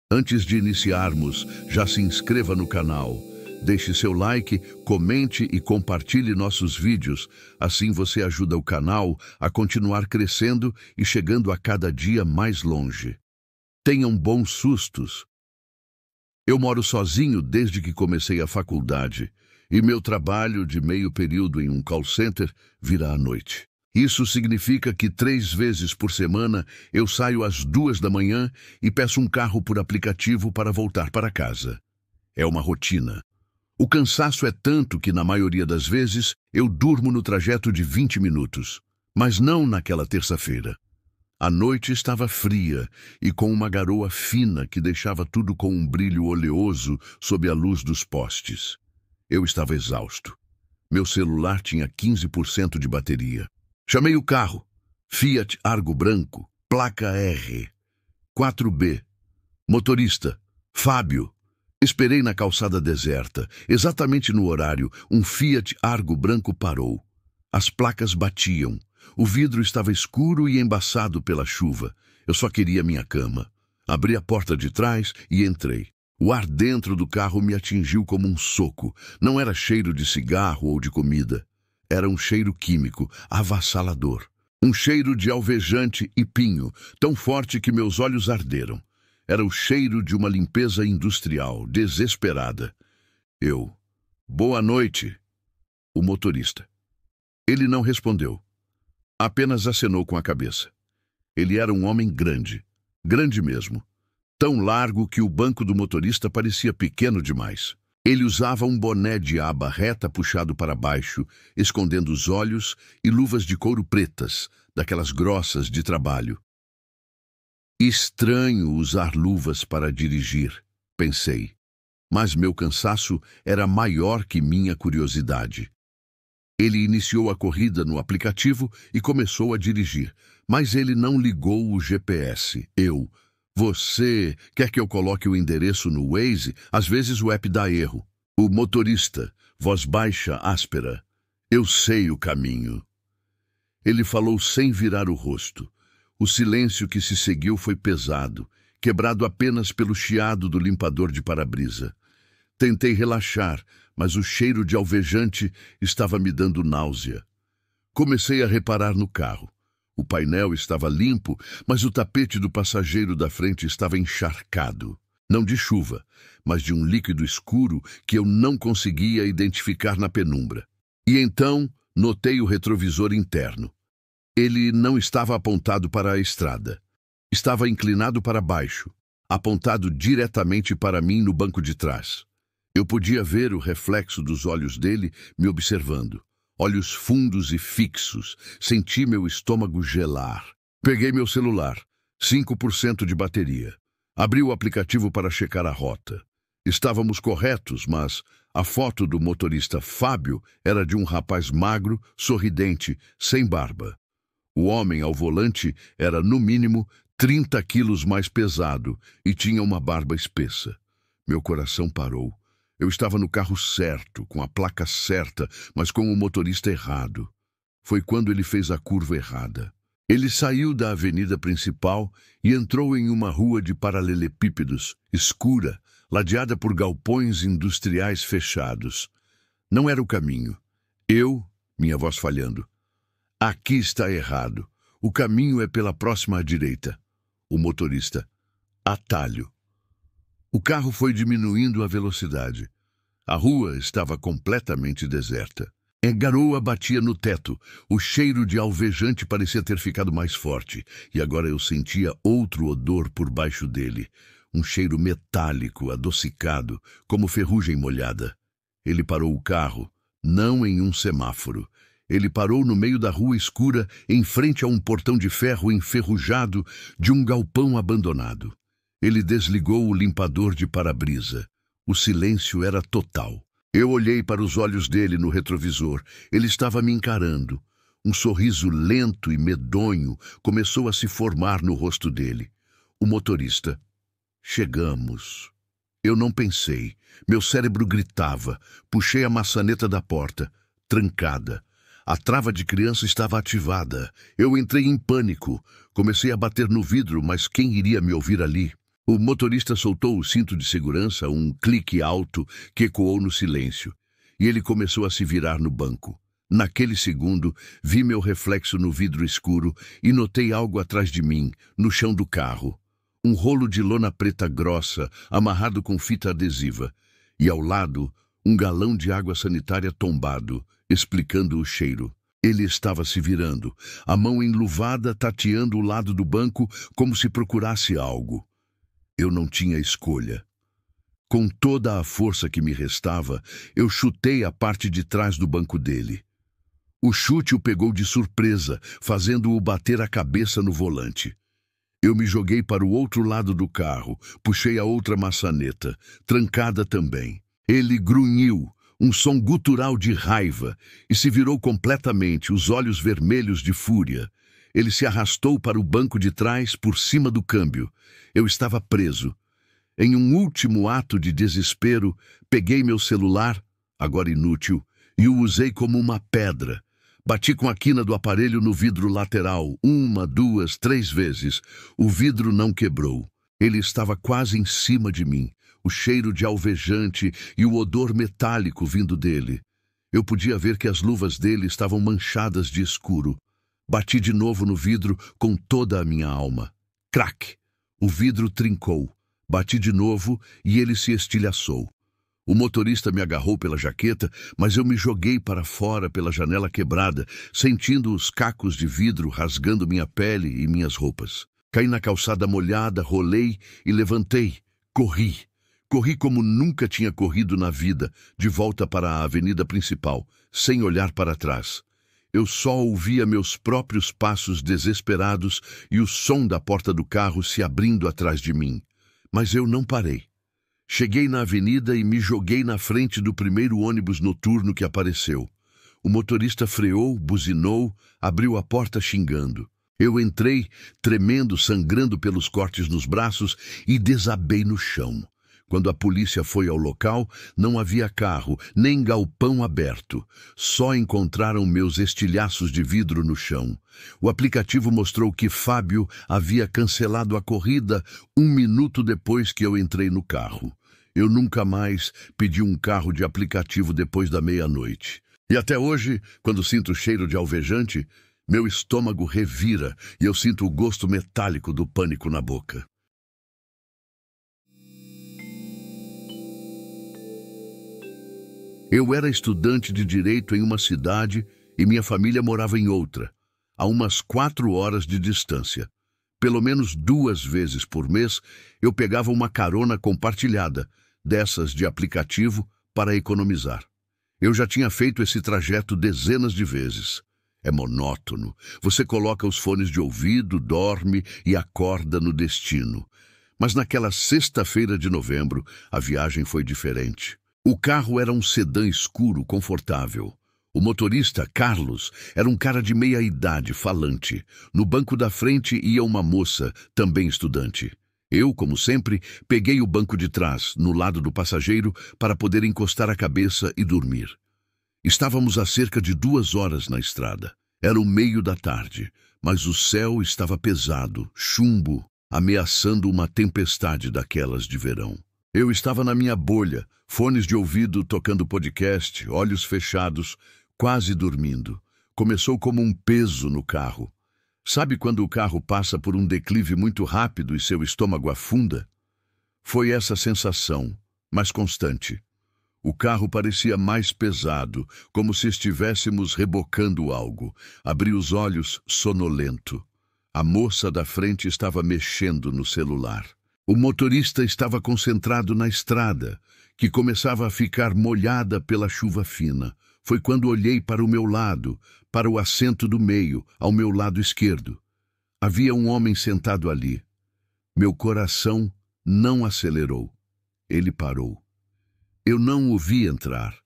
Antes de iniciarmos, já se inscreva no canal. Deixe seu like, comente e compartilhe nossos vídeos. Assim você ajuda o canal a continuar crescendo e chegando a cada dia mais longe. Tenham bons sustos. Eu moro sozinho desde que comecei a faculdade e meu trabalho de meio período em um call center vira à noite. Isso significa que 3 vezes por semana eu saio às 2 da manhã e peço um carro por aplicativo para voltar para casa. É uma rotina. O cansaço é tanto que, na maioria das vezes, eu durmo no trajeto de 20 minutos. Mas não naquela terça-feira. A noite estava fria e com uma garoa fina que deixava tudo com um brilho oleoso sob a luz dos postes. Eu estava exausto. Meu celular tinha 15% de bateria. Chamei o carro. Fiat Argo branco, placa R, 4B. Motorista, Fábio. Esperei na calçada deserta. Exatamente no horário, um Fiat Argo branco parou. As placas batiam. O vidro estava escuro e embaçado pela chuva. Eu só queria minha cama. Abri a porta de trás e entrei. O ar dentro do carro me atingiu como um soco. Não era cheiro de cigarro ou de comida. Era um cheiro químico, avassalador. Um cheiro de alvejante e pinho, tão forte que meus olhos arderam. Era o cheiro de uma limpeza industrial, desesperada. Boa noite. O motorista. Ele não respondeu. Apenas acenou com a cabeça. Ele era um homem grande. Grande mesmo. Tão largo que o banco do motorista parecia pequeno demais. Ele usava um boné de aba reta puxado para baixo, escondendo os olhos, e luvas de couro pretas, daquelas grossas de trabalho. Estranho usar luvas para dirigir, pensei. Mas meu cansaço era maior que minha curiosidade. Ele iniciou a corrida no aplicativo e começou a dirigir, mas ele não ligou o GPS. Você quer que eu coloque o endereço no Waze? Às vezes o app dá erro. O motorista, voz baixa, áspera. Eu sei o caminho. Ele falou sem virar o rosto. O silêncio que se seguiu foi pesado, quebrado apenas pelo chiado do limpador de para-brisa. Tentei relaxar, mas o cheiro de alvejante estava me dando náusea. Comecei a reparar no carro. O painel estava limpo, mas o tapete do passageiro da frente estava encharcado. Não de chuva, mas de um líquido escuro que eu não conseguia identificar na penumbra. E então notei o retrovisor interno. Ele não estava apontado para a estrada. Estava inclinado para baixo, apontado diretamente para mim no banco de trás. Eu podia ver o reflexo dos olhos dele me observando. Olhos fundos e fixos, senti meu estômago gelar. Peguei meu celular, 5% de bateria. Abri o aplicativo para checar a rota. Estávamos corretos, mas a foto do motorista Fábio era de um rapaz magro, sorridente, sem barba. O homem ao volante era, no mínimo, 30 quilos mais pesado e tinha uma barba espessa. Meu coração parou. Eu estava no carro certo, com a placa certa, mas com o motorista errado. Foi quando ele fez a curva errada. Ele saiu da avenida principal e entrou em uma rua de paralelepípedos, escura, ladeada por galpões industriais fechados. Não era o caminho. Minha voz falhando. Aqui está errado. O caminho é pela próxima à direita. O motorista. Atalho. O carro foi diminuindo a velocidade. A rua estava completamente deserta. A garoa batia no teto. O cheiro de alvejante parecia ter ficado mais forte, e agora eu sentia outro odor por baixo dele. Um cheiro metálico, adocicado, como ferrugem molhada. Ele parou o carro, não em um semáforo. Ele parou no meio da rua escura, em frente a um portão de ferro enferrujado de um galpão abandonado. Ele desligou o limpador de para-brisa. O silêncio era total. Eu olhei para os olhos dele no retrovisor. Ele estava me encarando. Um sorriso lento e medonho começou a se formar no rosto dele. O motorista. Chegamos. Eu não pensei. Meu cérebro gritava. Puxei a maçaneta da porta. Trancada. A trava de criança estava ativada. Eu entrei em pânico. Comecei a bater no vidro, mas quem iria me ouvir ali? O motorista soltou o cinto de segurança, um clique alto que ecoou no silêncio, e ele começou a se virar no banco. Naquele segundo, vi meu reflexo no vidro escuro e notei algo atrás de mim, no chão do carro. Um rolo de lona preta grossa, amarrado com fita adesiva, e ao lado, um galão de água sanitária tombado, explicando o cheiro. Ele estava se virando, a mão enluvada tateando o lado do banco como se procurasse algo. Eu não tinha escolha. Com toda a força que me restava, eu chutei a parte de trás do banco dele. O chute o pegou de surpresa, fazendo-o bater a cabeça no volante. Eu me joguei para o outro lado do carro, puxei a outra maçaneta, trancada também. Ele grunhiu, um som gutural de raiva, e se virou completamente, os olhos vermelhos de fúria. Ele se arrastou para o banco de trás, por cima do câmbio. Eu estava preso. Em um último ato de desespero, peguei meu celular, agora inútil, e o usei como uma pedra. Bati com a quina do aparelho no vidro lateral, 1, 2, 3 vezes. O vidro não quebrou. Ele estava quase em cima de mim, o cheiro de alvejante e o odor metálico vindo dele. Eu podia ver que as luvas dele estavam manchadas de escuro. Bati de novo no vidro com toda a minha alma. Crac! O vidro trincou. Bati de novo e ele se estilhaçou. O motorista me agarrou pela jaqueta, mas eu me joguei para fora pela janela quebrada, sentindo os cacos de vidro rasgando minha pele e minhas roupas. Caí na calçada molhada, rolei e levantei. Corri. Corri como nunca tinha corrido na vida, de volta para a avenida principal, sem olhar para trás. Eu só ouvia meus próprios passos desesperados e o som da porta do carro se abrindo atrás de mim. Mas eu não parei. Cheguei na avenida e me joguei na frente do primeiro ônibus noturno que apareceu. O motorista freou, buzinou, abriu a porta xingando. Eu entrei, tremendo, sangrando pelos cortes nos braços, e desabei no chão. Quando a polícia foi ao local, não havia carro, nem galpão aberto. Só encontraram meus estilhaços de vidro no chão. O aplicativo mostrou que Fábio havia cancelado a corrida 1 minuto depois que eu entrei no carro. Eu nunca mais pedi um carro de aplicativo depois da meia-noite. E até hoje, quando sinto o cheiro de alvejante, meu estômago revira e eu sinto o gosto metálico do pânico na boca. Eu era estudante de direito em uma cidade e minha família morava em outra, a umas 4 horas de distância. Pelo menos 2 vezes por mês, eu pegava uma carona compartilhada, dessas de aplicativo, para economizar. Eu já tinha feito esse trajeto dezenas de vezes. É monótono. Você coloca os fones de ouvido, dorme e acorda no destino. Mas naquela sexta-feira de novembro, a viagem foi diferente. O carro era um sedã escuro, confortável. O motorista, Carlos, era um cara de meia-idade, falante. No banco da frente ia uma moça, também estudante. Eu, como sempre, peguei o banco de trás, no lado do passageiro, para poder encostar a cabeça e dormir. Estávamos a cerca de 2 horas na estrada. Era o meio da tarde, mas o céu estava pesado, chumbo, ameaçando uma tempestade daquelas de verão. Eu estava na minha bolha, fones de ouvido tocando podcast, olhos fechados, quase dormindo. Começou como um peso no carro. Sabe quando o carro passa por um declive muito rápido e seu estômago afunda? Foi essa sensação, mas constante. O carro parecia mais pesado, como se estivéssemos rebocando algo. Abri os olhos, sonolento. A moça da frente estava mexendo no celular. O motorista estava concentrado na estrada, que começava a ficar molhada pela chuva fina. Foi quando olhei para o meu lado, para o assento do meio, ao meu lado esquerdo. Havia um homem sentado ali. Meu coração não acelerou. Ele parou. Eu não o vi entrar.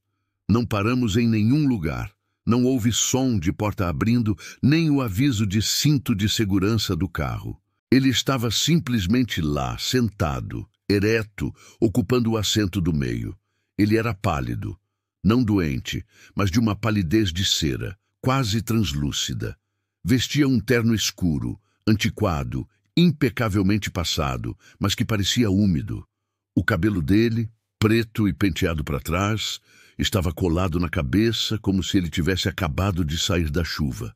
Não paramos em nenhum lugar. Não houve som de porta abrindo, nem o aviso de cinto de segurança do carro. Ele estava simplesmente lá, sentado, ereto, ocupando o assento do meio. Ele era pálido, não doente, mas de uma palidez de cera, quase translúcida. Vestia um terno escuro, antiquado, impecavelmente passado, mas que parecia úmido. O cabelo dele, preto e penteado para trás, estava colado na cabeça como se ele tivesse acabado de sair da chuva.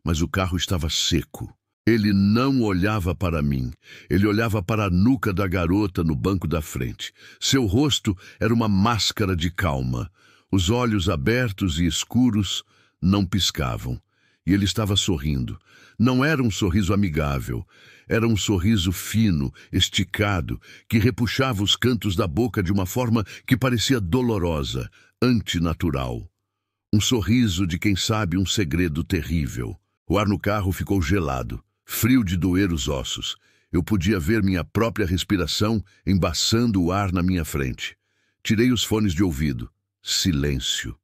Mas o carro estava seco. Ele não olhava para mim. Ele olhava para a nuca da garota no banco da frente. Seu rosto era uma máscara de calma. Os olhos abertos e escuros não piscavam. E ele estava sorrindo. Não era um sorriso amigável. Era um sorriso fino, esticado, que repuxava os cantos da boca de uma forma que parecia dolorosa, antinatural. Um sorriso de quem sabe um segredo terrível. O ar no carro ficou gelado, frio de doer os ossos. Eu podia ver minha própria respiração embaçando o ar na minha frente. Tirei os fones de ouvido. Silêncio.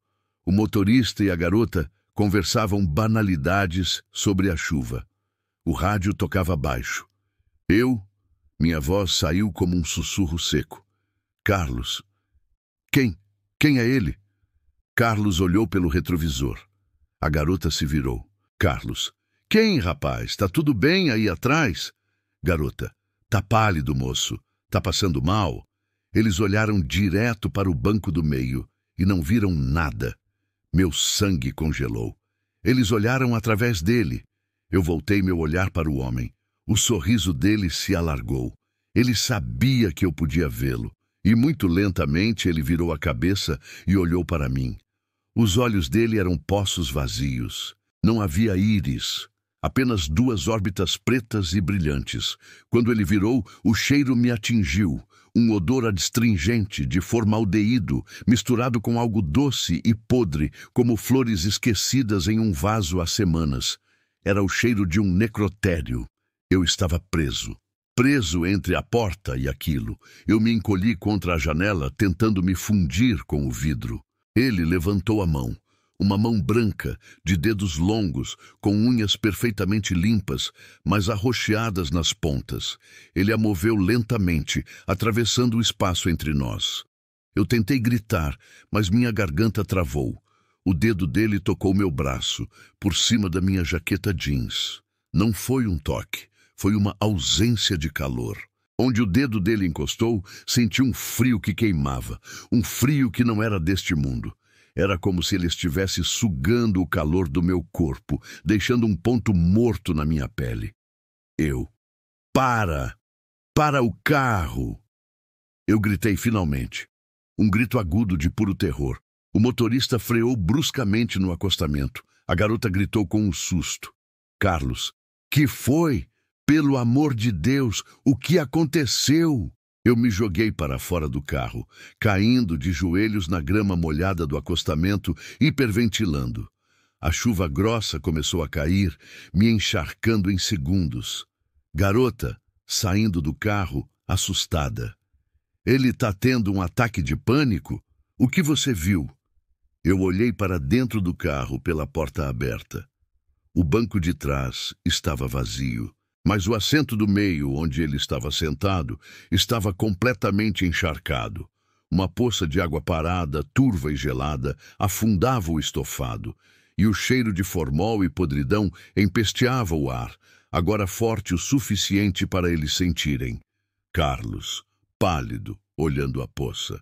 O motorista e a garota conversavam banalidades sobre a chuva. O rádio tocava baixo. Minha voz saiu como um sussurro seco. Carlos. Quem? Quem é ele? Carlos olhou pelo retrovisor. A garota se virou. Carlos. Quem, rapaz? Tá tudo bem aí atrás? Garota. Tá pálido, moço. Tá passando mal? Eles olharam direto para o banco do meio e não viram nada. Meu sangue congelou. Eles olharam através dele. Eu voltei meu olhar para o homem. O sorriso dele se alargou. Ele sabia que eu podia vê-lo. E muito lentamente ele virou a cabeça e olhou para mim. Os olhos dele eram poços vazios. Não havia íris. Apenas duas órbitas pretas e brilhantes. Quando ele virou, o cheiro me atingiu. Um odor adstringente de formaldeído, misturado com algo doce e podre, como flores esquecidas em um vaso há semanas. Era o cheiro de um necrotério. Eu estava preso. Preso entre a porta e aquilo. Eu me encolhi contra a janela, tentando me fundir com o vidro. Ele levantou a mão. Uma mão branca, de dedos longos, com unhas perfeitamente limpas, mas arroxeadas nas pontas. Ele a moveu lentamente, atravessando o espaço entre nós. Eu tentei gritar, mas minha garganta travou. O dedo dele tocou meu braço, por cima da minha jaqueta jeans. Não foi um toque, foi uma ausência de calor. Onde o dedo dele encostou, senti um frio que queimava, um frio que não era deste mundo. Era como se ele estivesse sugando o calor do meu corpo, deixando um ponto morto na minha pele. Para! Para o carro! Eu gritei finalmente. Um grito agudo de puro terror. O motorista freou bruscamente no acostamento. A garota gritou com um susto. Carlos, que foi? Pelo amor de Deus, o que aconteceu? Eu me joguei para fora do carro, caindo de joelhos na grama molhada do acostamento, hiperventilando. A chuva grossa começou a cair, me encharcando em segundos. Garota, saindo do carro, assustada. Ele tá tendo um ataque de pânico? O que você viu? Eu olhei para dentro do carro pela porta aberta. O banco de trás estava vazio. Mas o assento do meio, onde ele estava sentado, estava completamente encharcado. Uma poça de água parada, turva e gelada, afundava o estofado, e o cheiro de formol e podridão empesteava o ar, agora forte o suficiente para eles sentirem. Carlos, pálido, olhando a poça.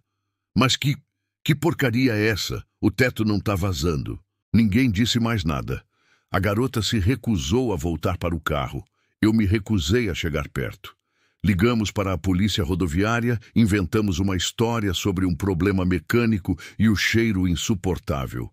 Mas que porcaria é essa? O teto não está vazando. Ninguém disse mais nada. A garota se recusou a voltar para o carro. Eu me recusei a chegar perto. Ligamos para a polícia rodoviária, inventamos uma história sobre um problema mecânico e o cheiro insuportável.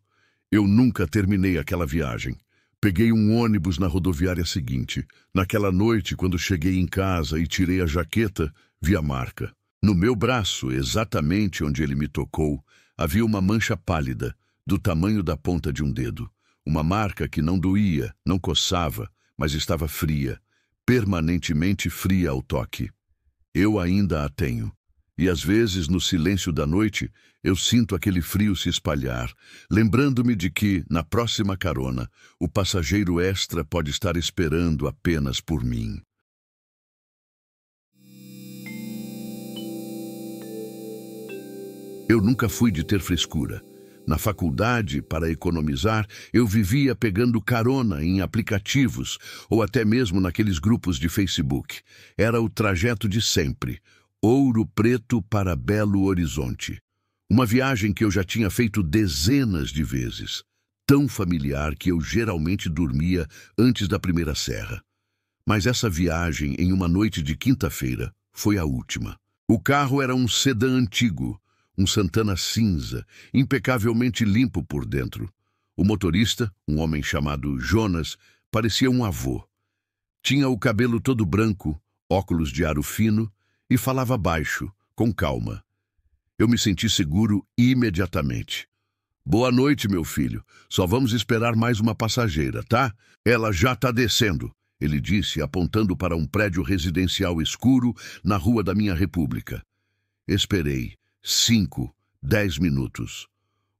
Eu nunca terminei aquela viagem. Peguei um ônibus na rodoviária seguinte. Naquela noite, quando cheguei em casa e tirei a jaqueta, vi a marca. No meu braço, exatamente onde ele me tocou, havia uma mancha pálida, do tamanho da ponta de um dedo. Uma marca que não doía, não coçava, mas estava fria. Permanentemente fria ao toque. Eu ainda a tenho. E às vezes, no silêncio da noite, eu sinto aquele frio se espalhar, lembrando-me de que, na próxima carona, o passageiro extra pode estar esperando apenas por mim. Eu nunca fui de ter frescura, Na faculdade, para economizar, eu vivia pegando carona em aplicativos ou até mesmo naqueles grupos de Facebook. Era o trajeto de sempre. Ouro Preto para Belo Horizonte. Uma viagem que eu já tinha feito dezenas de vezes. Tão familiar que eu geralmente dormia antes da primeira serra. Mas essa viagem, em uma noite de quinta-feira, foi a última. O carro era um sedã antigo, um Santana cinza, impecavelmente limpo por dentro. O motorista, um homem chamado Jonas, parecia um avô. Tinha o cabelo todo branco, óculos de aro fino e falava baixo, com calma. Eu me senti seguro imediatamente. Boa noite, meu filho. Só vamos esperar mais uma passageira, tá? Ela já está descendo, ele disse, apontando para um prédio residencial escuro na rua da minha república. Esperei. 5, 10 minutos.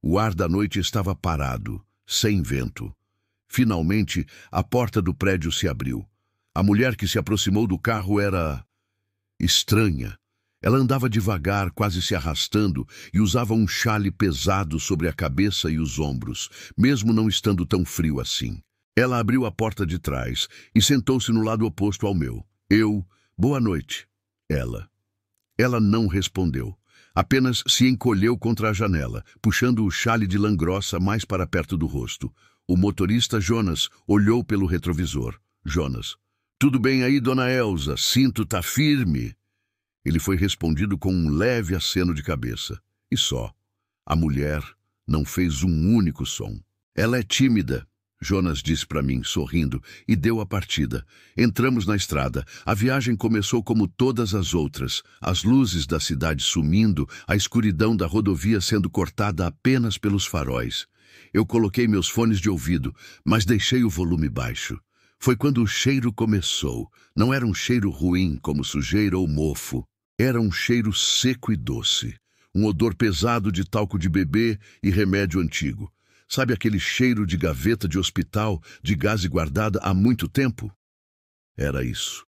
O ar da noite estava parado, sem vento. Finalmente, a porta do prédio se abriu. A mulher que se aproximou do carro era estranha. Ela andava devagar, quase se arrastando, e usava um chale pesado sobre a cabeça e os ombros, mesmo não estando tão frio assim. Ela abriu a porta de trás e sentou-se no lado oposto ao meu. Boa noite. Ela não respondeu. Apenas se encolheu contra a janela, puxando o chale de lã grossa mais para perto do rosto. O motorista Jonas olhou pelo retrovisor. Jonas. Tudo bem aí, dona Elza? Cinto tá firme? Ele foi respondido com um leve aceno de cabeça. E só. A mulher não fez um único som. Ela é tímida, Jonas disse para mim, sorrindo, e deu a partida. Entramos na estrada. A viagem começou como todas as outras. As luzes da cidade sumindo, a escuridão da rodovia sendo cortada apenas pelos faróis. Eu coloquei meus fones de ouvido, mas deixei o volume baixo. Foi quando o cheiro começou. Não era um cheiro ruim, como sujeira ou mofo. Era um cheiro seco e doce. Um odor pesado de talco de bebê e remédio antigo. Sabe aquele cheiro de gaveta de hospital, de gás guardada há muito tempo? Era isso.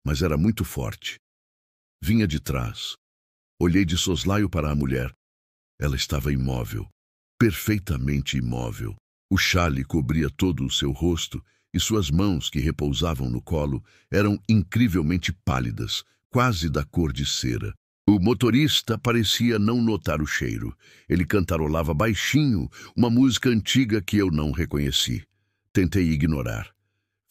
Mas era muito forte. Vinha de trás. Olhei de soslaio para a mulher. Ela estava imóvel. Perfeitamente imóvel. O chale cobria todo o seu rosto e suas mãos, que repousavam no colo, eram incrivelmente pálidas, quase da cor de cera. O motorista parecia não notar o cheiro. Ele cantarolava baixinho uma música antiga que eu não reconheci. Tentei ignorar.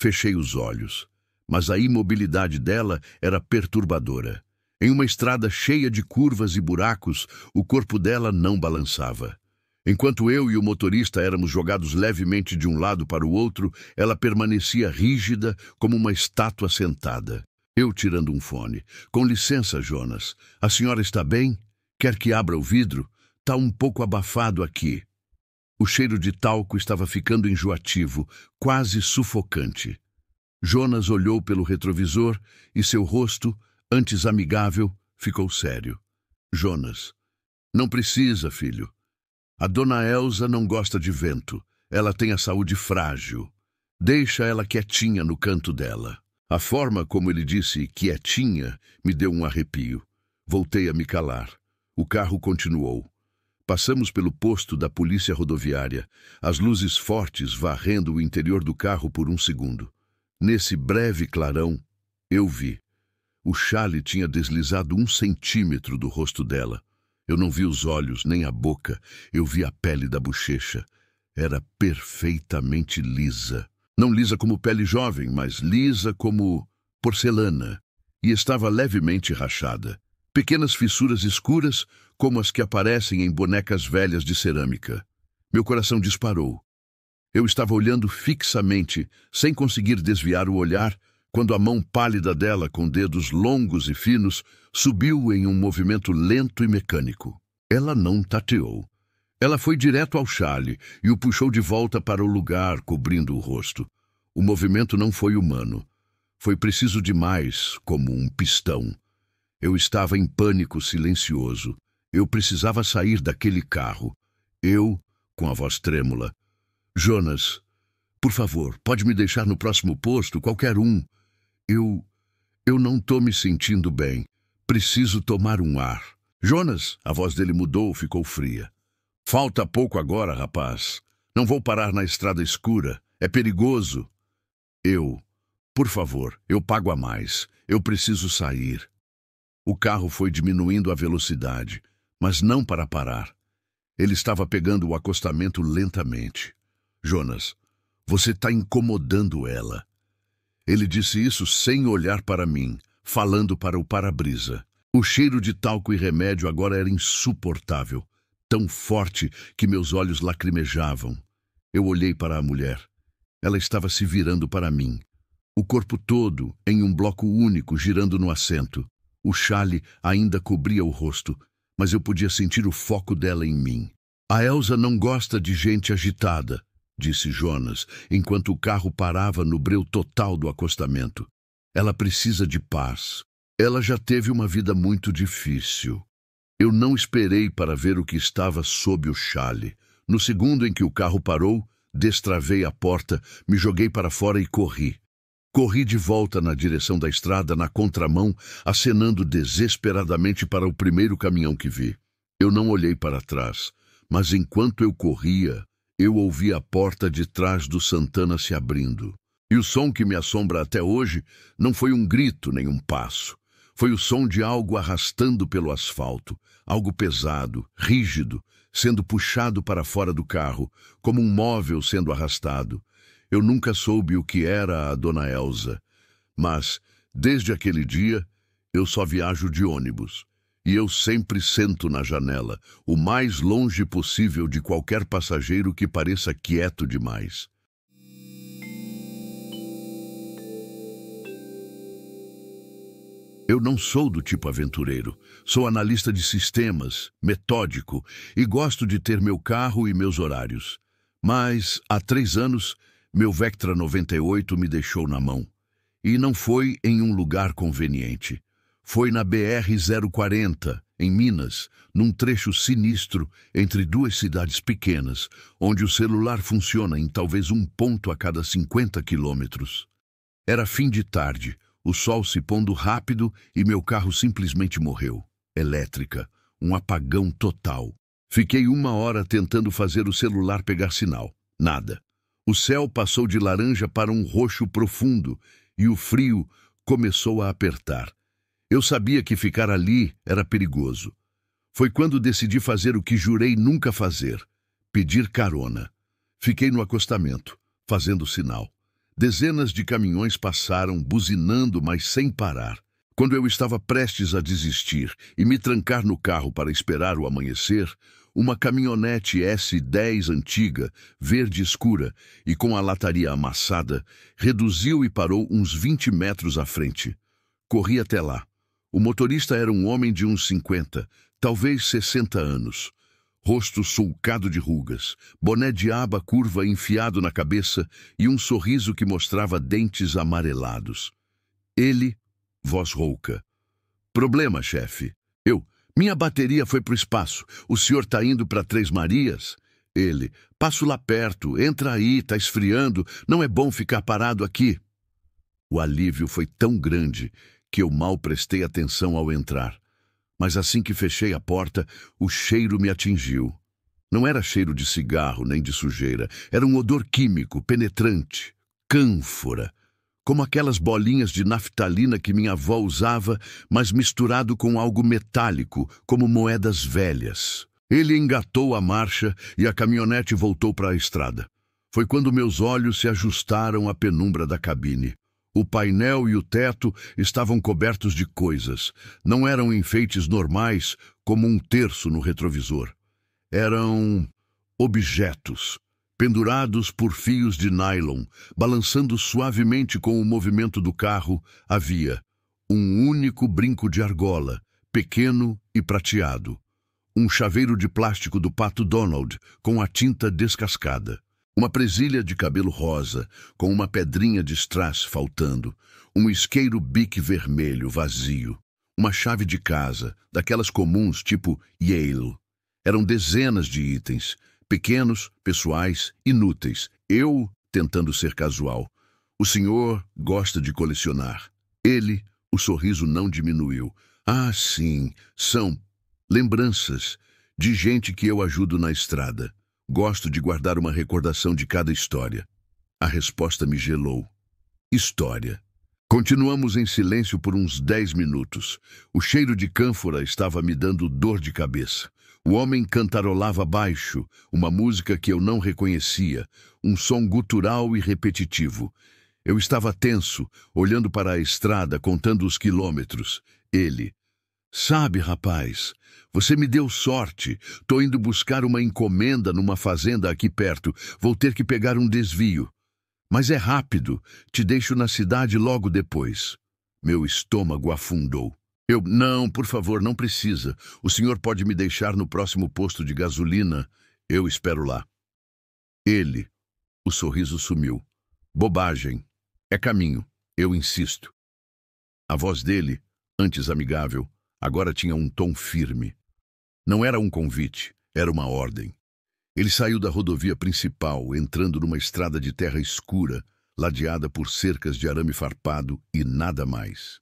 Fechei os olhos. Mas a imobilidade dela era perturbadora. Em uma estrada cheia de curvas e buracos, o corpo dela não balançava. Enquanto eu e o motorista éramos jogados levemente de um lado para o outro, ela permanecia rígida como uma estátua sentada. Eu tirando um fone. Com licença, Jonas. A senhora está bem? Quer que abra o vidro? Tá um pouco abafado aqui. O cheiro de talco estava ficando enjoativo, quase sufocante. Jonas olhou pelo retrovisor e seu rosto, antes amigável, ficou sério. Jonas. Não precisa, filho. A dona Elza não gosta de vento. Ela tem a saúde frágil. Deixa ela quietinha no canto dela. A forma como ele disse quietinha me deu um arrepio. Voltei a me calar. O carro continuou. Passamos pelo posto da polícia rodoviária, as luzes fortes varrendo o interior do carro por um segundo. Nesse breve clarão, eu vi. O chale tinha deslizado 1 centímetro do rosto dela. Eu não vi os olhos, nem a boca. Eu vi a pele da bochecha. Era perfeitamente lisa. Não lisa como pele jovem, mas lisa como porcelana. E estava levemente rachada. Pequenas fissuras escuras, como as que aparecem em bonecas velhas de cerâmica. Meu coração disparou. Eu estava olhando fixamente, sem conseguir desviar o olhar, quando a mão pálida dela, com dedos longos e finos, subiu em um movimento lento e mecânico. Ela não tateou. Ela foi direto ao chale e o puxou de volta para o lugar, cobrindo o rosto. O movimento não foi humano. Foi preciso demais, como um pistão. Eu estava em pânico silencioso. Eu precisava sair daquele carro. Eu, com a voz trêmula. Jonas, por favor, pode me deixar no próximo posto, qualquer um. Eu não tô me sentindo bem. Preciso tomar um ar. Jonas, a voz dele mudou, ficou fria. Falta pouco agora, rapaz. Não vou parar na estrada escura. É perigoso. Por favor, eu pago a mais. Eu preciso sair. O carro foi diminuindo a velocidade, mas não para parar. Ele estava pegando o acostamento lentamente. Jonas, você está incomodando ela. Ele disse isso sem olhar para mim, falando para o para-brisa. O cheiro de talco e remédio agora era insuportável, tão forte que meus olhos lacrimejavam. Eu olhei para a mulher. Ela estava se virando para mim. O corpo todo em um bloco único girando no assento. O xale ainda cobria o rosto, mas eu podia sentir o foco dela em mim. A Elsa não gosta de gente agitada, disse Jonas, enquanto o carro parava no breu total do acostamento. Ela precisa de paz. Ela já teve uma vida muito difícil. Eu não esperei para ver o que estava sob o xale. No segundo em que o carro parou, destravei a porta, me joguei para fora e corri. Corri de volta na direção da estrada, na contramão, acenando desesperadamente para o primeiro caminhão que vi. Eu não olhei para trás, mas enquanto eu corria, eu ouvi a porta de trás do Santana se abrindo. E o som que me assombra até hoje não foi um grito nem um passo. Foi o som de algo arrastando pelo asfalto, algo pesado, rígido, sendo puxado para fora do carro, como um móvel sendo arrastado. Eu nunca soube o que era a Dona Elsa, mas, desde aquele dia, eu só viajo de ônibus. E eu sempre sento na janela, o mais longe possível de qualquer passageiro que pareça quieto demais. Eu não sou do tipo aventureiro. Sou analista de sistemas, metódico, e gosto de ter meu carro e meus horários. Mas, há 3 anos, meu Vectra 98 me deixou na mão. E não foi em um lugar conveniente. Foi na BR-040, em Minas, num trecho sinistro entre 2 cidades pequenas, onde o celular funciona em talvez um ponto a cada 50 quilômetros. Era fim de tarde, o sol se pondo rápido e meu carro simplesmente morreu. Elétrica, um apagão total. Fiquei 1 hora tentando fazer o celular pegar sinal. Nada. O céu passou de laranja para um roxo profundo e o frio começou a apertar. Eu sabia que ficar ali era perigoso. Foi quando decidi fazer o que jurei nunca fazer: pedir carona. Fiquei no acostamento, fazendo sinal. Dezenas de caminhões passaram, buzinando, mas sem parar. Quando eu estava prestes a desistir e me trancar no carro para esperar o amanhecer, uma caminhonete S10 antiga, verde escura e com a lataria amassada, reduziu e parou uns 20 metros à frente. Corri até lá. O motorista era um homem de uns 50, talvez 60 anos. Rosto sulcado de rugas, boné de aba curva enfiado na cabeça e um sorriso que mostrava dentes amarelados. Ele, voz rouca. Problema, chefe. Minha bateria foi pro espaço. O senhor tá indo para Três Marias? Ele, passo lá perto, entra aí, tá esfriando, não é bom ficar parado aqui. O alívio foi tão grande que eu mal prestei atenção ao entrar. Mas assim que fechei a porta, o cheiro me atingiu. Não era cheiro de cigarro nem de sujeira, era um odor químico, penetrante, cânfora, como aquelas bolinhas de naftalina que minha avó usava, mas misturado com algo metálico, como moedas velhas. Ele engatou a marcha e a caminhonete voltou para a estrada. Foi quando meus olhos se ajustaram à penumbra da cabine. O painel e o teto estavam cobertos de coisas. Não eram enfeites normais, como um terço no retrovisor. Eram objetos, pendurados por fios de nylon, balançando suavemente com o movimento do carro. Havia um único brinco de argola, pequeno e prateado. Um chaveiro de plástico do Pato Donald, com a tinta descascada. Uma presilha de cabelo rosa, com uma pedrinha de strass faltando. Um isqueiro Bic vermelho, vazio. Uma chave de casa, daquelas comuns tipo Yale. Eram dezenas de itens, pequenos, pessoais, inúteis. Eu tentando ser casual. O senhor gosta de colecionar. Ele, o sorriso não diminuiu. Ah, sim, são lembranças De gente que eu ajudo na estrada. Gosto de guardar uma recordação de cada história. A resposta me gelou. História. Continuamos em silêncio por uns 10 minutos. O cheiro de cânfora estava me dando dor de cabeça. O homem cantarolava baixo, uma música que eu não reconhecia, um som gutural e repetitivo. Eu estava tenso, olhando para a estrada, contando os quilômetros. Ele: "Sabe, rapaz, você me deu sorte. Tô indo buscar uma encomenda numa fazenda aqui perto. Vou ter que pegar um desvio. Mas é rápido. Te deixo na cidade logo depois." Meu estômago afundou. Não, por favor, não precisa. O senhor pode me deixar no próximo posto de gasolina. Eu espero lá." Ele. O sorriso sumiu. "Bobagem. É caminho. Eu insisto." A voz dele, antes amigável, agora tinha um tom firme. Não era um convite, era uma ordem. Ele saiu da rodovia principal, entrando numa estrada de terra escura, ladeada por cercas de arame farpado e nada mais.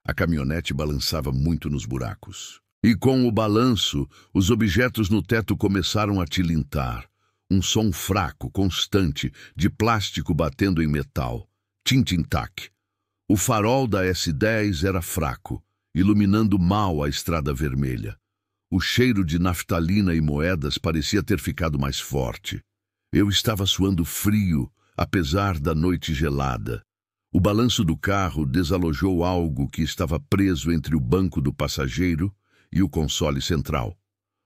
A caminhonete balançava muito nos buracos. E com o balanço, os objetos no teto começaram a tilintar. Um som fraco, constante, de plástico batendo em metal. Tim-tim-tac. O farol da S10 era fraco, iluminando mal a estrada vermelha. O cheiro de naftalina e moedas parecia ter ficado mais forte. Eu estava suando frio, apesar da noite gelada. O balanço do carro desalojou algo que estava preso entre o banco do passageiro e o console central.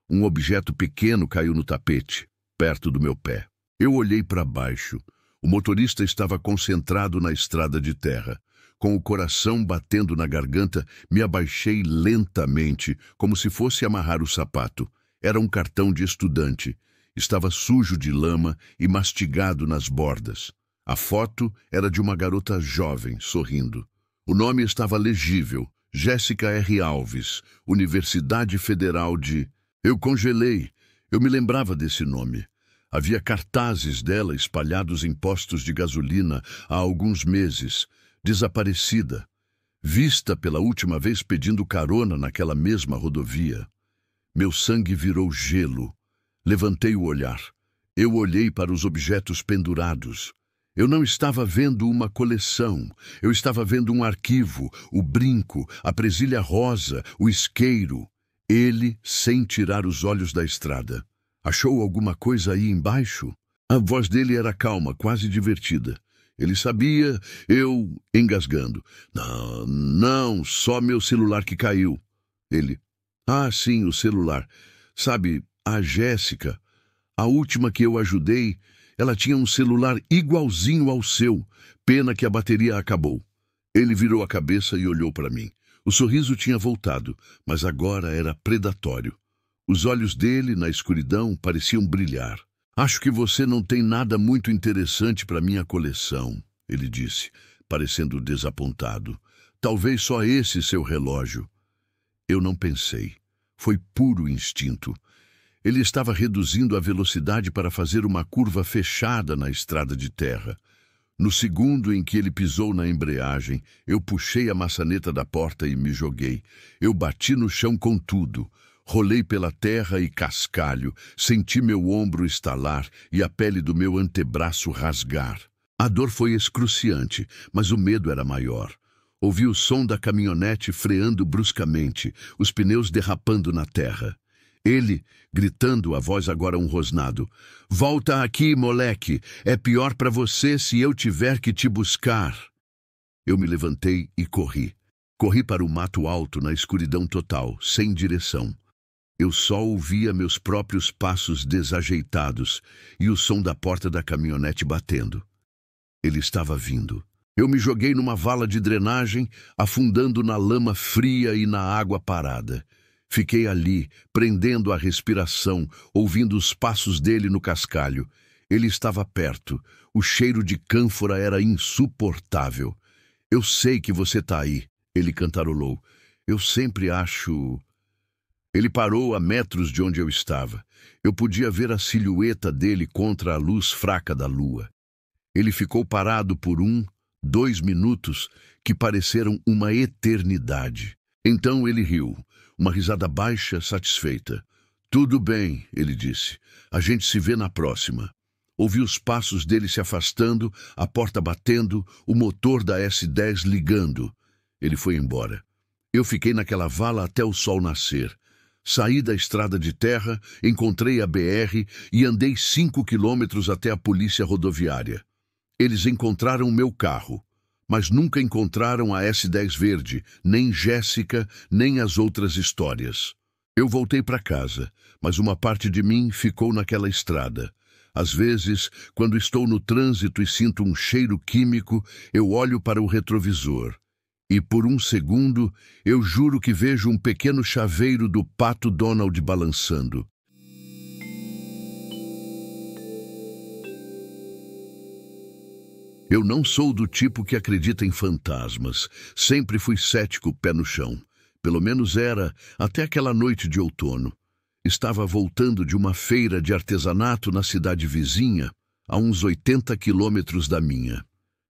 Um objeto pequeno caiu no tapete, perto do meu pé. Eu olhei para baixo. O motorista estava concentrado na estrada de terra. Com o coração batendo na garganta, me abaixei lentamente, como se fosse amarrar o sapato. Era um cartão de estudante. Estava sujo de lama e mastigado nas bordas. A foto era de uma garota jovem, sorrindo. O nome estava legível: Jéssica R. Alves, Universidade Federal de... Eu congelei. Eu me lembrava desse nome. Havia cartazes dela espalhados em postos de gasolina há alguns meses. Desaparecida. Vista pela última vez pedindo carona naquela mesma rodovia. Meu sangue virou gelo. Levantei o olhar. Eu olhei para os objetos pendurados. Eu não estava vendo uma coleção. Eu estava vendo um arquivo, o brinco, a presilha rosa, o isqueiro. Ele, sem tirar os olhos da estrada. Achou alguma coisa aí embaixo? A voz dele era calma, quase divertida. Ele sabia, eu engasgando. Não, só meu celular que caiu. Ele: "Ah, sim, o celular. Sabe, a Jéssica, a última que eu ajudei, ela tinha um celular igualzinho ao seu. Pena que a bateria acabou." Ele virou a cabeça e olhou para mim. O sorriso tinha voltado, mas agora era predatório. Os olhos dele, na escuridão, pareciam brilhar. "Acho que você não tem nada muito interessante para minha coleção," ele disse, parecendo desapontado. "Talvez só esse seu relógio." Eu não pensei. Foi puro instinto. Ele estava reduzindo a velocidade para fazer uma curva fechada na estrada de terra. No segundo em que ele pisou na embreagem, eu puxei a maçaneta da porta e me joguei. Eu bati no chão com tudo. Rolei pela terra e cascalho, senti meu ombro estalar e a pele do meu antebraço rasgar. A dor foi excruciante, mas o medo era maior. Ouvi o som da caminhonete freando bruscamente, os pneus derrapando na terra. Ele, gritando, a voz agora um rosnado: "Volta aqui, moleque! É pior para você se eu tiver que te buscar." Eu me levantei e corri. Corri para o mato alto na escuridão total, sem direção. Eu só ouvia meus próprios passos desajeitados e o som da porta da caminhonete batendo. Ele estava vindo. Eu me joguei numa vala de drenagem, afundando na lama fria e na água parada. Fiquei ali, prendendo a respiração, ouvindo os passos dele no cascalho. Ele estava perto. O cheiro de cânfora era insuportável. "Eu sei que você está aí," ele cantarolou. "Eu sempre acho..." Ele parou a metros de onde eu estava. Eu podia ver a silhueta dele contra a luz fraca da lua. Ele ficou parado por 2 minutos que pareceram uma eternidade. Então ele riu, uma risada baixa, satisfeita. Tudo bem, ele disse. A gente se vê na próxima. Ouvi os passos dele se afastando, a porta batendo, o motor da S10 ligando. Ele foi embora. Eu fiquei naquela vala até o sol nascer. Saí da estrada de terra, encontrei a BR e andei 5 quilômetros até a polícia rodoviária. Eles encontraram o meu carro, mas nunca encontraram a S10 verde, nem Jéssica, nem as outras histórias. Eu voltei para casa, mas uma parte de mim ficou naquela estrada. Às vezes, quando estou no trânsito e sinto um cheiro químico, eu olho para o retrovisor. E por um segundo, eu juro que vejo um pequeno chaveiro do Pato Donald balançando. Eu não sou do tipo que acredita em fantasmas. Sempre fui cético, pé no chão. Pelo menos era, até aquela noite de outono. Estava voltando de uma feira de artesanato na cidade vizinha, a uns 80 quilômetros da minha.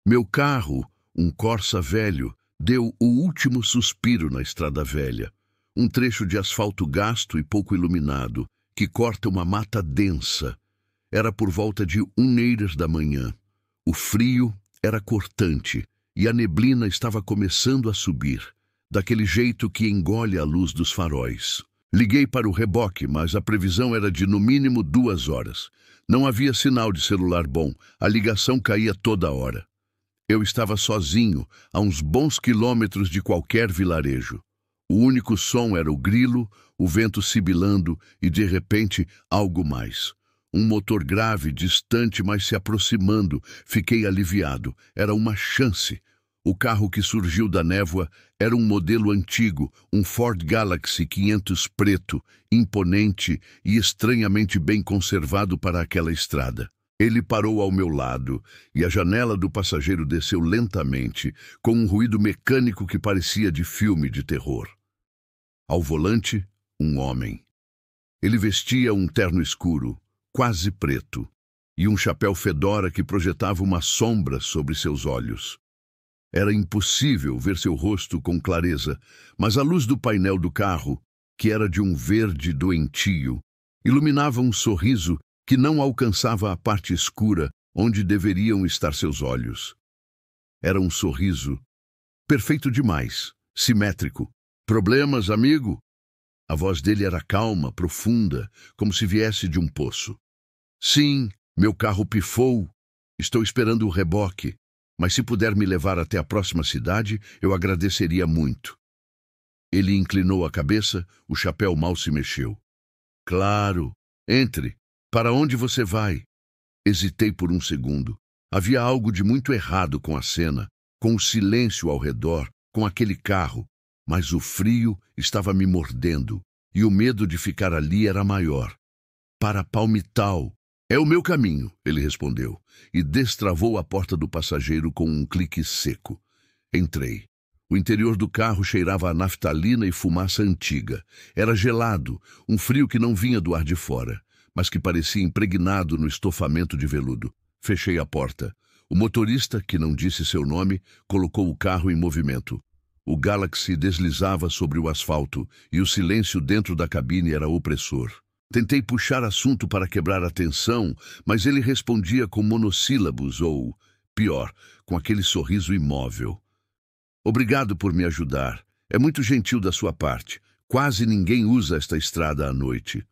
Meu carro, um Corsa velho, deu o último suspiro na estrada velha. Um trecho de asfalto gasto e pouco iluminado, que corta uma mata densa. Era por volta de 1h da manhã. O frio era cortante e a neblina estava começando a subir, daquele jeito que engole a luz dos faróis. Liguei para o reboque, mas a previsão era de no mínimo 2 horas. Não havia sinal de celular bom, a ligação caía toda hora. Eu estava sozinho, a uns bons quilômetros de qualquer vilarejo. O único som era o grilo, o vento sibilando e, de repente, algo mais. Um motor grave, distante, mas se aproximando. Fiquei aliviado. Era uma chance. O carro que surgiu da névoa era um modelo antigo, um Ford Galaxy 500 preto, imponente e estranhamente bem conservado para aquela estrada. Ele parou ao meu lado e a janela do passageiro desceu lentamente, com um ruído mecânico que parecia de filme de terror. Ao volante, um homem. Ele vestia um terno escuro, quase preto, e um chapéu fedora que projetava uma sombra sobre seus olhos. Era impossível ver seu rosto com clareza, mas a luz do painel do carro, que era de um verde doentio, iluminava um sorriso que não alcançava a parte escura onde deveriam estar seus olhos. Era um sorriso perfeito demais, simétrico. Problemas, amigo? A voz dele era calma, profunda, como se viesse de um poço. Sim, meu carro pifou. Estou esperando o reboque, mas se puder me levar até a próxima cidade, eu agradeceria muito. Ele inclinou a cabeça, o chapéu mal se mexeu. Claro, entre. Para onde você vai? Hesitei por um segundo. Havia algo de muito errado com a cena, com o silêncio ao redor, com aquele carro, mas o frio estava me mordendo e o medo de ficar ali era maior. Para Palmital. É o meu caminho, ele respondeu, e destravou a porta do passageiro com um clique seco. Entrei. O interior do carro cheirava a naftalina e fumaça antiga. Era gelado, um frio que não vinha do ar de fora, mas que parecia impregnado no estofamento de veludo. Fechei a porta. O motorista, que não disse seu nome, colocou o carro em movimento. O Galaxy deslizava sobre o asfalto e o silêncio dentro da cabine era opressor. Tentei puxar assunto para quebrar a tensão, mas ele respondia com monossílabos ou, pior, com aquele sorriso imóvel. Obrigado por me ajudar. É muito gentil da sua parte. Quase ninguém usa esta estrada à noite.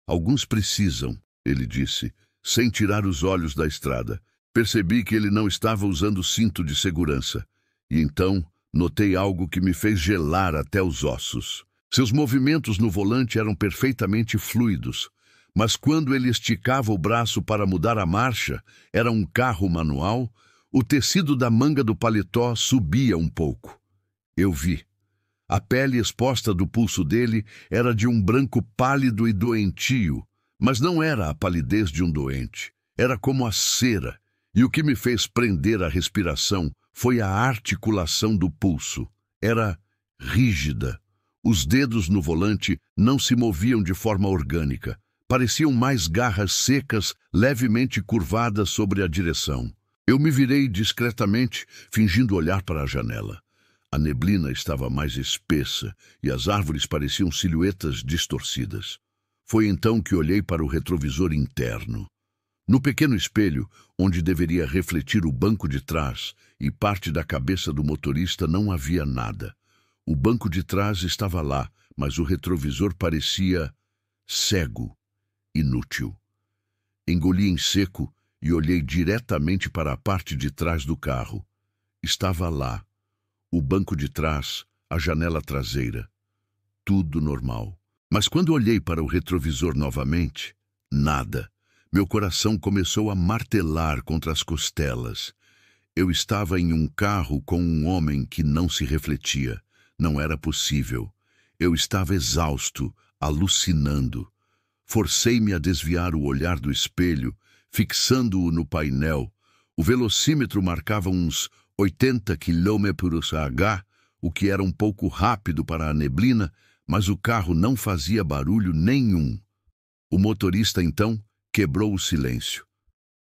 Alguns precisam, ele disse, sem tirar os olhos da estrada. Percebi que ele não estava usando cinto de segurança. E então notei algo que me fez gelar até os ossos. Seus movimentos no volante eram perfeitamente fluidos, mas quando ele esticava o braço para mudar a marcha, era um carro manual, o tecido da manga do paletó subia um pouco. Eu vi. A pele exposta do pulso dele era de um branco pálido e doentio, mas não era a palidez de um doente. Era como a cera, e o que me fez prender a respiração foi a articulação do pulso. Era rígida. Os dedos no volante não se moviam de forma orgânica. Pareciam mais garras secas, levemente curvadas sobre a direção. Eu me virei discretamente, fingindo olhar para a janela. A neblina estava mais espessa e as árvores pareciam silhuetas distorcidas. Foi então que olhei para o retrovisor interno. No pequeno espelho, onde deveria refletir o banco de trás e parte da cabeça do motorista, não havia nada. O banco de trás estava lá, mas o retrovisor parecia cego, inútil. Engoli em seco e olhei diretamente para a parte de trás do carro. Estava lá, o banco de trás, a janela traseira. Tudo normal. Mas quando olhei para o retrovisor novamente, nada. Meu coração começou a martelar contra as costelas. Eu estava em um carro com um homem que não se refletia. Não era possível. Eu estava exausto, alucinando. Forcei-me a desviar o olhar do espelho, fixando-o no painel. O velocímetro marcava uns 80 km/h, o que era um pouco rápido para a neblina, mas o carro não fazia barulho nenhum. O motorista, então, quebrou o silêncio.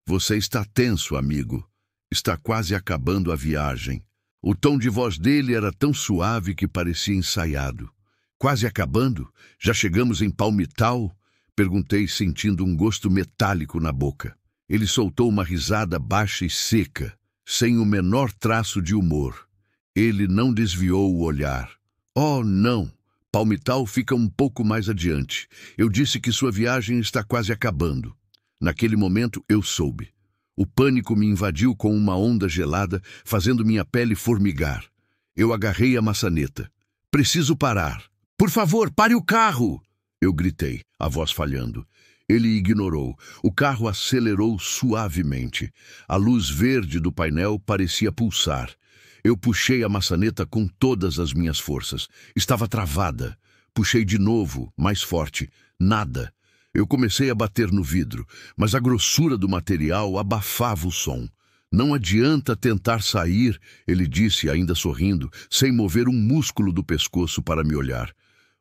Você está tenso, amigo. Está quase acabando a viagem. O tom de voz dele era tão suave que parecia ensaiado. Quase acabando? Já chegamos em Palmitau? Perguntei, sentindo um gosto metálico na boca. Ele soltou uma risada baixa e seca, sem o menor traço de humor. Ele não desviou o olhar. Oh, não! Palmitau fica um pouco mais adiante. Eu disse que sua viagem está quase acabando. Naquele momento, eu soube. O pânico me invadiu com uma onda gelada, fazendo minha pele formigar. Eu agarrei a maçaneta. Preciso parar. Por favor, pare o carro! Eu gritei, a voz falhando. Ele ignorou. O carro acelerou suavemente. A luz verde do painel parecia pulsar. Eu puxei a maçaneta com todas as minhas forças. Estava travada. Puxei de novo, mais forte. Nada. Eu comecei a bater no vidro, mas a grossura do material abafava o som. Não adianta tentar sair, ele disse, ainda sorrindo, sem mover um músculo do pescoço para me olhar.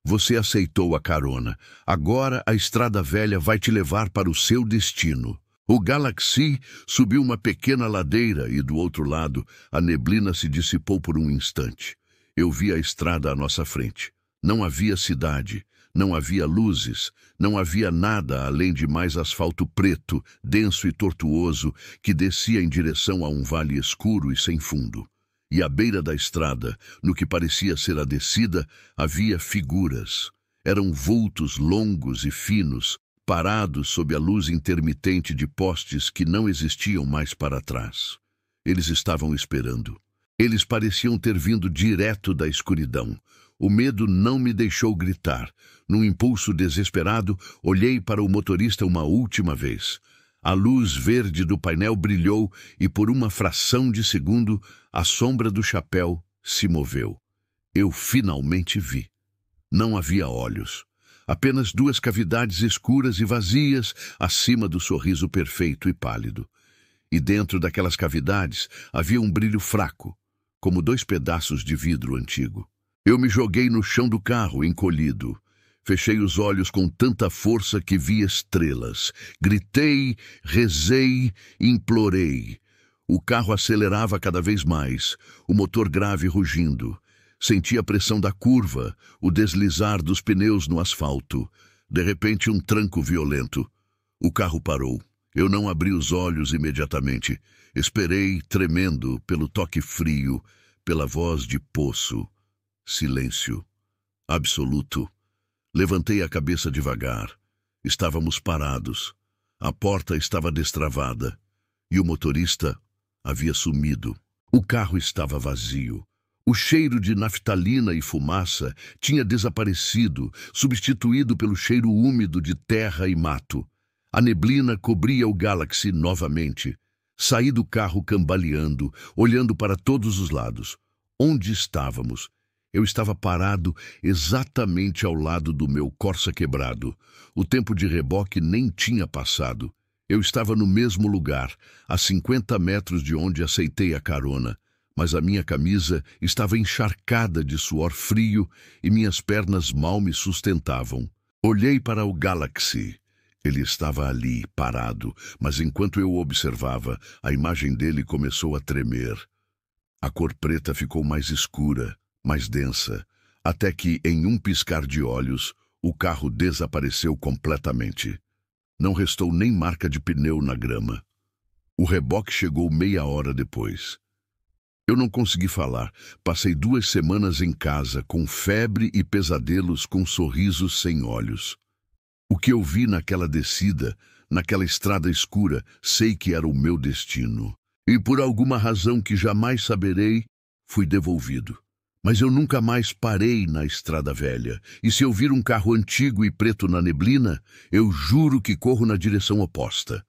Você aceitou a carona. Agora a estrada velha vai te levar para o seu destino. O Galaxy subiu uma pequena ladeira e, do outro lado, a neblina se dissipou por um instante. Eu vi a estrada à nossa frente. Não havia cidade, não havia luzes, não havia nada além de mais asfalto preto, denso e tortuoso, que descia em direção a um vale escuro e sem fundo. E à beira da estrada, no que parecia ser a descida, havia figuras. Eram vultos longos e finos, parados sob a luz intermitente de postes que não existiam mais para trás. Eles estavam esperando. Eles pareciam ter vindo direto da escuridão. O medo não me deixou gritar. Num impulso desesperado, olhei para o motorista uma última vez. A luz verde do painel brilhou e, por uma fração de segundo, a sombra do chapéu se moveu. Eu finalmente vi. Não havia olhos. Apenas duas cavidades escuras e vazias acima do sorriso perfeito e pálido. E dentro daquelas cavidades havia um brilho fraco, como dois pedaços de vidro antigo. Eu me joguei no chão do carro, encolhido. Fechei os olhos com tanta força que vi estrelas. Gritei, rezei, implorei. O carro acelerava cada vez mais, o motor grave rugindo. Senti a pressão da curva, o deslizar dos pneus no asfalto. De repente, um tranco violento. O carro parou. Eu não abri os olhos imediatamente. Esperei, tremendo, pelo toque frio, pela voz de poço. Silêncio. Absoluto. Levantei a cabeça devagar. Estávamos parados. A porta estava destravada. E o motorista havia sumido. O carro estava vazio. O cheiro de naftalina e fumaça tinha desaparecido, substituído pelo cheiro úmido de terra e mato. A neblina cobria o Galaxy novamente. Saí do carro cambaleando, olhando para todos os lados. Onde estávamos? Eu estava parado exatamente ao lado do meu Corsa quebrado. O tempo de reboque nem tinha passado. Eu estava no mesmo lugar, a 50 metros de onde aceitei a carona, mas a minha camisa estava encharcada de suor frio e minhas pernas mal me sustentavam. Olhei para o Galaxy. Ele estava ali, parado, mas enquanto eu o observava, a imagem dele começou a tremer. A cor preta ficou mais escura, mais densa, até que, em um piscar de olhos, O carro desapareceu completamente. Não restou nem marca de pneu na grama. O reboque chegou meia hora depois. Eu não consegui falar. Passei 2 semanas em casa, com febre e pesadelos com sorrisos sem olhos. O que eu vi naquela descida, naquela estrada escura, sei que era o meu destino. E por alguma razão que jamais saberei, fui devolvido. Mas eu nunca mais parei na estrada velha. E se eu vir um carro antigo e preto na neblina, eu juro que corro na direção oposta.